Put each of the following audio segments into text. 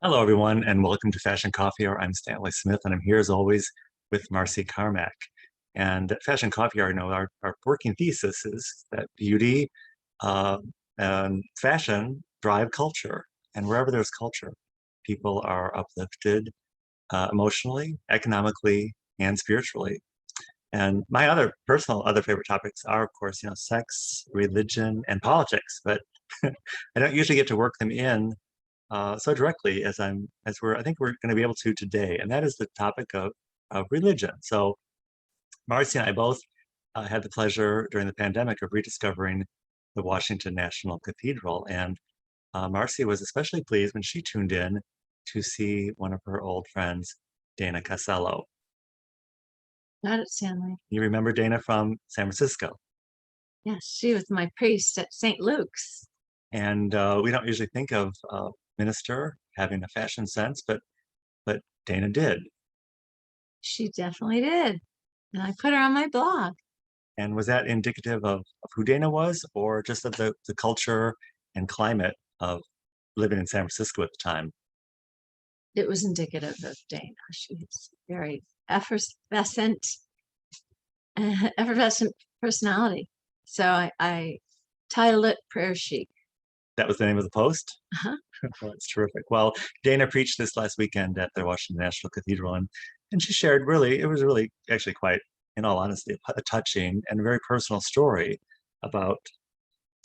Hello, everyone, and welcome to Fashion Coffee Hour. I'm Stanley Smith, and I'm here as always with Marcy Carmack. And at Fashion Coffee Hour, our working thesis is that beauty uh, and fashion drive culture. And wherever there's culture, people are uplifted emotionally, economically, and spiritually. And my other favorite topics are, of course, sex, religion, and politics. But I don't usually get to work them in so directly I think we're going to be able to today, and that is the topic of religion. So Marcy and I both had the pleasure during the pandemic of rediscovering the Washington National Cathedral, and Marcy was especially pleased when she tuned in to see one of her old friends, Dana Corsello. Got it, Stanley. You remember Dana from San Francisco? Yes, she was my priest at St. Luke's. And we don't usually think of a minister having a fashion sense, but Dana did. She definitely did. And I put her on my blog. And was that indicative of who Dana was, or just of the culture and climate of living in San Francisco at the time? It was indicative of Dana. She was very effervescent, effervescent personality. So I titled it Prayer Chic. That was the name of the post? Uh-huh. Well, that's terrific. Well, Dana preached this last weekend at the Washington National Cathedral, and she shared it was really actually quite, in all honesty, a touching and very personal story about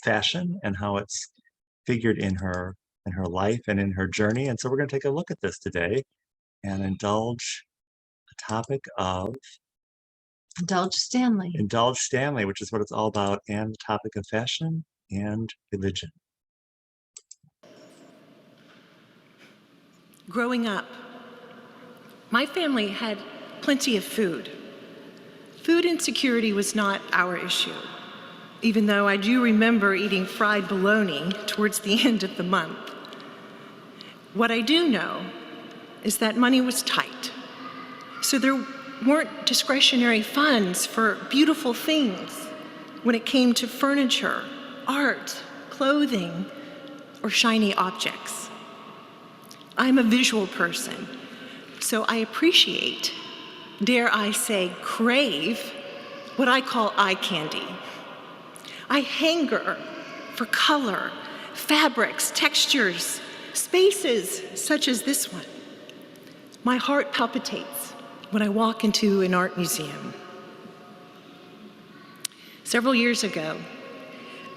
fashion and how it's figured in her life and in her journey. And so we're going to take a look at this today and indulge a topic of Indulge Stanley, which is what it's all about, and the topic of fashion and religion. Growing up, my family had plenty of food. Food insecurity was not our issue, even though I do remember eating fried bologna towards the end of the month. What I do know is that money was tight, so there weren't discretionary funds for beautiful things when it came to furniture, art, clothing, or shiny objects. I'm a visual person, so I appreciate, dare I say, crave, what I call eye candy. I hanker for color, fabrics, textures, spaces such as this one. My heart palpitates when I walk into an art museum. Several years ago,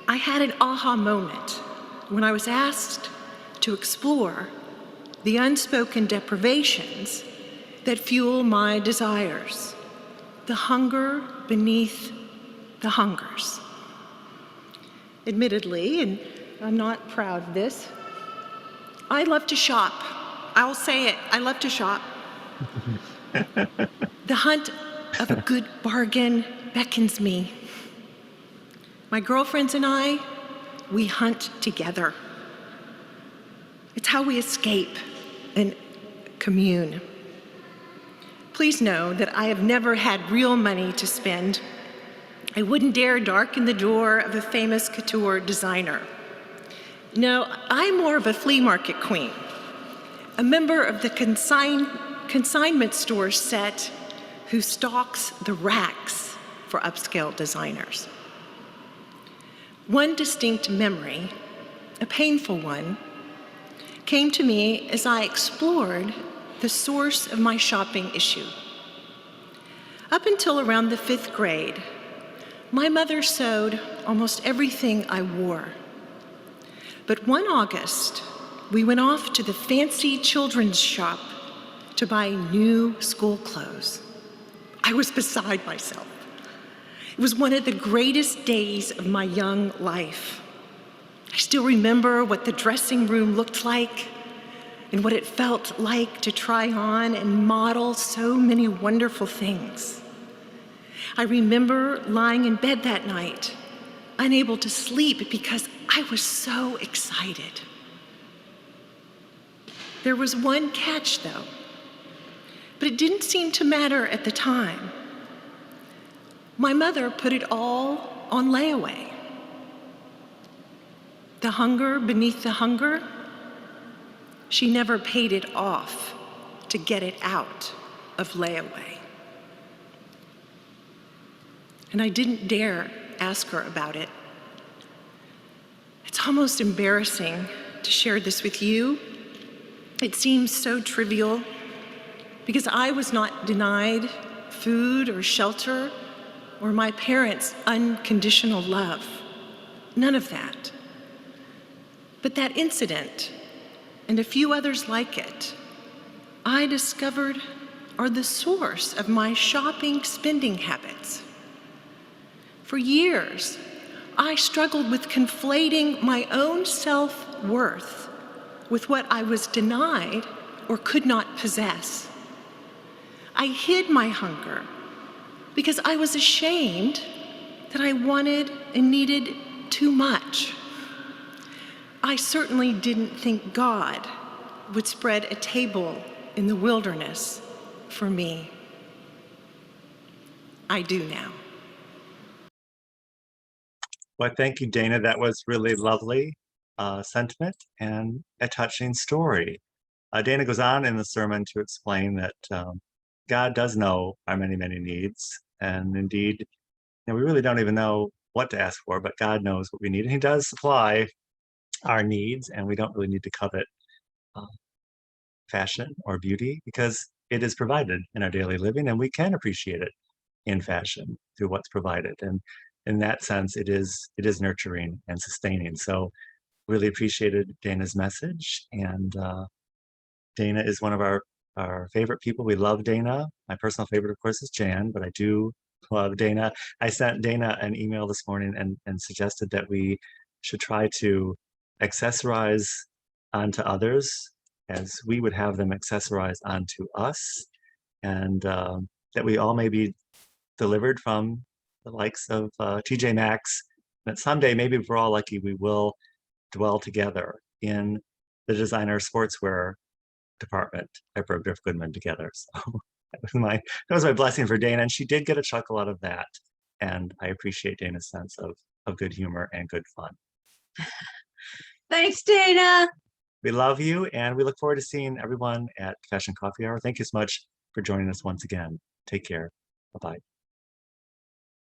I had an aha moment when I was asked to explore the unspoken deprivations that fuel my desires, the hunger beneath the hungers. Admittedly, and I'm not proud of this, I love to shop. I'll say it, I love to shop. The hunt of a good bargain beckons me. My girlfriends and I, we hunt together. It's how we escape and commune. Please know that I have never had real money to spend. I wouldn't dare darken the door of a famous couture designer. No, I'm more of a flea market queen, a member of the consignment store set who stalks the racks for upscale designers. One distinct memory, a painful one, came to me as I explored the source of my shopping issue. Up until around the 5th grade, my mother sewed almost everything I wore. But one August, we went off to the fancy children's shop to buy new school clothes. I was beside myself. It was one of the greatest days of my young life. I still remember what the dressing room looked like and what it felt like to try on and model so many wonderful things. I remember lying in bed that night, unable to sleep because I was so excited. There was one catch, though, but it didn't seem to matter at the time. My mother put it all on layaway. The hunger beneath the hunger, She never paid it off to get it out of layaway. And I didn't dare ask her about it. It's almost embarrassing to share this with you. It seems so trivial because I was not denied food or shelter or my parents' unconditional love. None of that. But that incident, and a few others like it, I discovered are the source of my shopping spending habits. For years, I struggled with conflating my own self-worth with what I was denied or could not possess. I hid my hunger because I was ashamed that I wanted and needed too much. I certainly didn't think God would spread a table in the wilderness for me. I do now. Well, thank you, Dana. That was really lovely sentiment and a touching story. Dana goes on in the sermon to explain that God does know our many, many needs. And indeed, we really don't even know what to ask for, but God knows what we need. And he does supply our needs, and we don't really need to covet fashion or beauty because it is provided in our daily living, and we can appreciate it in fashion through what's provided. And in that sense, it is nurturing and sustaining. So really appreciated Dana's message. And Dana is one of our favorite people. We love Dana. My personal favorite, of course, is Jan, but I do love Dana. I sent Dana an email this morning and suggested that we should try to accessorize onto others as we would have them accessorize onto us, and that we all may be delivered from the likes of TJ Maxx, that someday, maybe if we're all lucky, we will dwell together in the designer sportswear department at Bergdorf Goodman together. So that was my blessing for Dana, and she did get a chuckle out of that. And I appreciate Dana's sense of good humor and good fun. Thanks, Dana. We love you, and we look forward to seeing everyone at Fashion Coffee Hour. Thank you so much for joining us once again. Take care. Bye-bye.